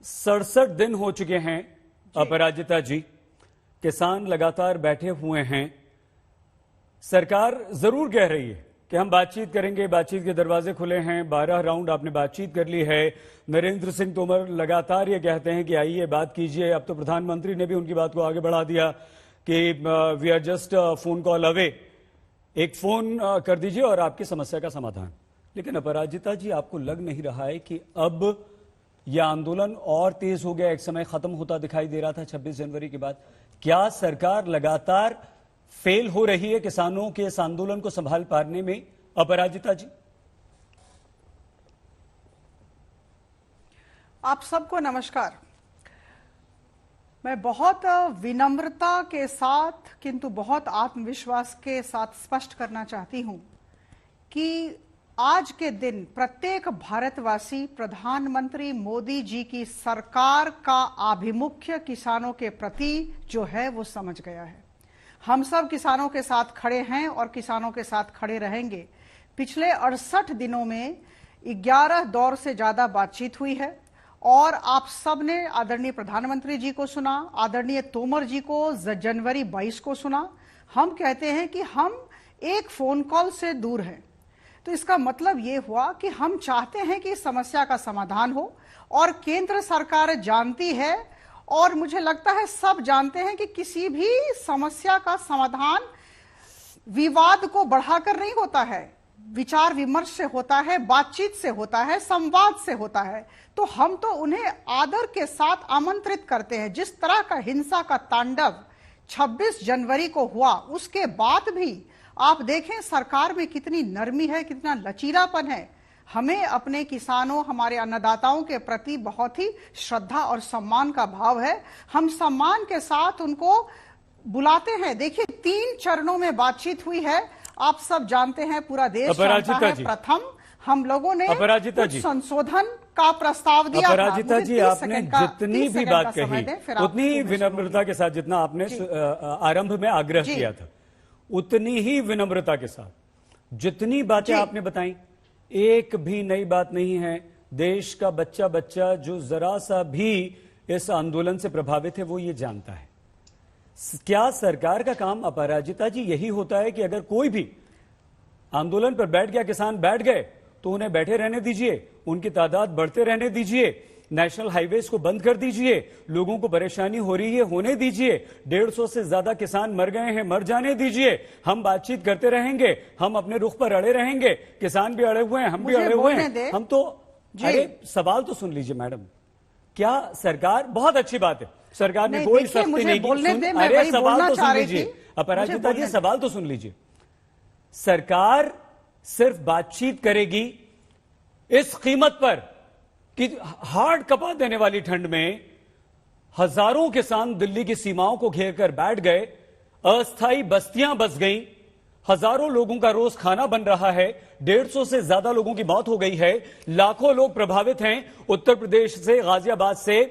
67 दिन हो चुके हैं अपराजिता जी, किसान लगातार बैठे हुए हैं। सरकार जरूर कह रही है कि हम बातचीत करेंगे, बातचीत के दरवाजे खुले हैं, 12 राउंड आपने बातचीत कर ली है। नरेंद्र सिंह तोमर लगातार ये कहते हैं कि आइए बात कीजिए। अब तो प्रधानमंत्री ने भी उनकी बात को आगे बढ़ा दिया कि we are just phone call away, एक फोन कर दीजिए और आपकी समस्या का समाधान। लेकिन अपराजिता जी, आपको लग नहीं रहा है कि अब यह आंदोलन और तेज हो गया, एक समय खत्म होता दिखाई दे रहा था 26 जनवरी के बाद? क्या सरकार लगातार फेल हो रही है किसानों के इस आंदोलन को संभाल पाने में? अपराजिता जी, आप सबको नमस्कार। मैं बहुत विनम्रता के साथ किंतु बहुत आत्मविश्वास के साथ स्पष्ट करना चाहती हूं कि आज के दिन प्रत्येक भारतवासी प्रधानमंत्री मोदी जी की सरकार का आभिमुख्य किसानों के प्रति जो है वो समझ गया है। हम सब किसानों के साथ खड़े हैं और किसानों के साथ खड़े रहेंगे। पिछले 68 दिनों में 11 दौर से ज्यादा बातचीत हुई है और आप सब ने आदरणीय प्रधानमंत्री जी को सुना, आदरणीय तोमर जी को जनवरी 22 को सुना। हम कहते हैं कि हम एक फोन कॉल से दूर हैं, तो इसका मतलब ये हुआ कि हम चाहते हैं कि इस समस्या का समाधान हो और केंद्र सरकार जानती है और मुझे लगता है सब जानते हैं कि किसी भी समस्या का समाधान विवाद को बढ़ाकर नहीं होता है, विचार विमर्श से होता है, बातचीत से होता है, संवाद से होता है। तो हम तो उन्हें आदर के साथ आमंत्रित करते हैं। जिस तरह का हिंसा का तांडव 26 जनवरी को हुआ, उसके बाद भी आप देखें सरकार में कितनी नरमी है, कितना लचीलापन है। हमें अपने किसानों, हमारे अन्नदाताओं के प्रति बहुत ही श्रद्धा और सम्मान का भाव है। हम सम्मान के साथ उनको बुलाते हैं। देखिए, 3 चरणों में बातचीत हुई है, आप सब जानते हैं, पूरा देश जानता है। प्रथम हम लोगों ने संशोधन का प्रस्ताव दिया। अपराजिता जी, आपने जितनी भी बात कही उतनी विनम्रता के साथ, जितना आपने आरंभ में आग्रह किया था, उतनी ही विनम्रता के साथ जितनी बातें आपने बताई, एक भी नई बात नहीं है। देश का बच्चा बच्चा जो जरा सा भी इस आंदोलन से प्रभावित है वो ये जानता है। क्या सरकार का काम, अपराजिता जी, यही होता है कि अगर कोई भी आंदोलन पर बैठ गया, किसान बैठ गए, तो उन्हें बैठे रहने दीजिए, उनकी तादाद बढ़ते रहने दीजिए, नेशनल हाईवेज को बंद कर दीजिए, लोगों को परेशानी हो रही है होने दीजिए, 150 से ज्यादा किसान मर गए हैं, मर जाने दीजिए, हम बातचीत करते रहेंगे, हम अपने रुख पर अड़े रहेंगे, किसान भी अड़े हुए हैं, हम भी अड़े हुए हैं, हम तो। अरे सवाल तो सुन लीजिए मैडम, क्या सरकार, बहुत अच्छी बात है, सरकार ने कोई सख्ती नहीं की। अरे सवाल तो सुन लीजिए अपराजिता जी, सवाल तो सुन लीजिए। सरकार सिर्फ बातचीत करेगी इस कीमत पर कि हार्ड कपा देने वाली ठंड में हजारों किसान दिल्ली की सीमाओं को घेरकर बैठ गए, अस्थायी बस्तियां बस गईं, हजारों लोगों का रोज खाना बन रहा है, 150 से ज्यादा लोगों की मौत हो गई है, लाखों लोग प्रभावित हैं। उत्तर प्रदेश से, गाजियाबाद से,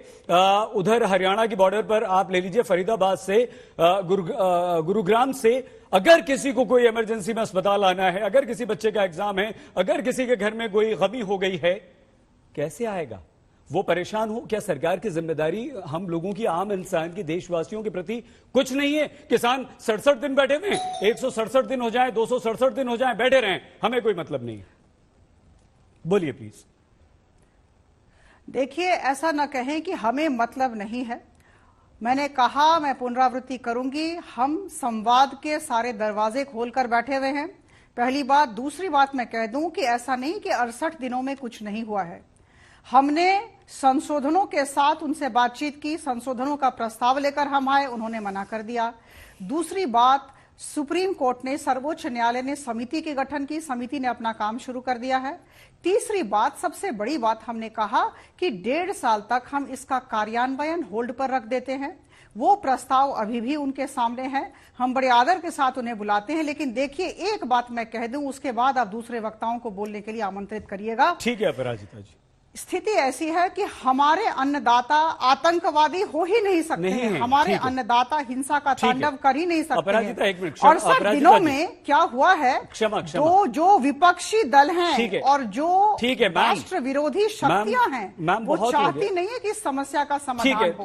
उधर हरियाणा की बॉर्डर पर आप ले लीजिए, फरीदाबाद से, गुरुग्राम से, अगर किसी को कोई इमरजेंसी में अस्पताल आना है, अगर किसी बच्चे का एग्जाम है, अगर किसी के घर में कोई गमी हो गई है, कैसे आएगा? वो परेशान हो। क्या सरकार की जिम्मेदारी हम लोगों की, आम इंसान की, देशवासियों के प्रति कुछ नहीं है? किसान 67 दिन बैठे हुए, 167 दिन हो जाए, 267 दिन हो जाए, बैठे रहें, हमें कोई मतलब नहीं है। बोलिए प्लीज। देखिए, ऐसा ना कहें कि हमें मतलब नहीं है। मैंने कहा, मैं पुनरावृत्ति करूंगी, हम संवाद के सारे दरवाजे खोलकर बैठे हुए हैं, पहली बात। दूसरी बात मैं कह दूं कि ऐसा नहीं कि 68 दिनों में कुछ नहीं हुआ है। हमने संशोधनों के साथ उनसे बातचीत की, संशोधनों का प्रस्ताव लेकर हम आए, उन्होंने मना कर दिया। दूसरी बात, सुप्रीम कोर्ट ने, सर्वोच्च न्यायालय ने समिति की गठन की, समिति ने अपना काम शुरू कर दिया है। तीसरी बात, सबसे बड़ी बात, हमने कहा कि 1.5 साल तक हम इसका कार्यान्वयन होल्ड पर रख देते हैं। वो प्रस्ताव अभी भी उनके सामने है, हम बड़े आदर के साथ उन्हें बुलाते हैं। लेकिन देखिए, एक बात मैं कह दूं, उसके बाद आप दूसरे वक्ताओं को बोलने के लिए आमंत्रित करिएगा। ठीक है अपराजिता जी। स्थिति ऐसी है कि हमारे अन्नदाता आतंकवादी हो ही नहीं सकते नहीं हैं, है, हमारे ठीक है। अन्नदाता हिंसा का ठीक है। तांडव कर ही नहीं सकते अपराजिता, एक मिनट, हैं। 68 अपराजिता दिनों जी। में क्या हुआ है, क्षमा। जो विपक्षी दल ठीक है। हैं और जो ठीक है, मैम। राष्ट्र विरोधी शक्तियां हैं, मैम, वो बहुत हो चाहती गया। नहीं है कि इस समस्या का ठीक समाधान है। हो।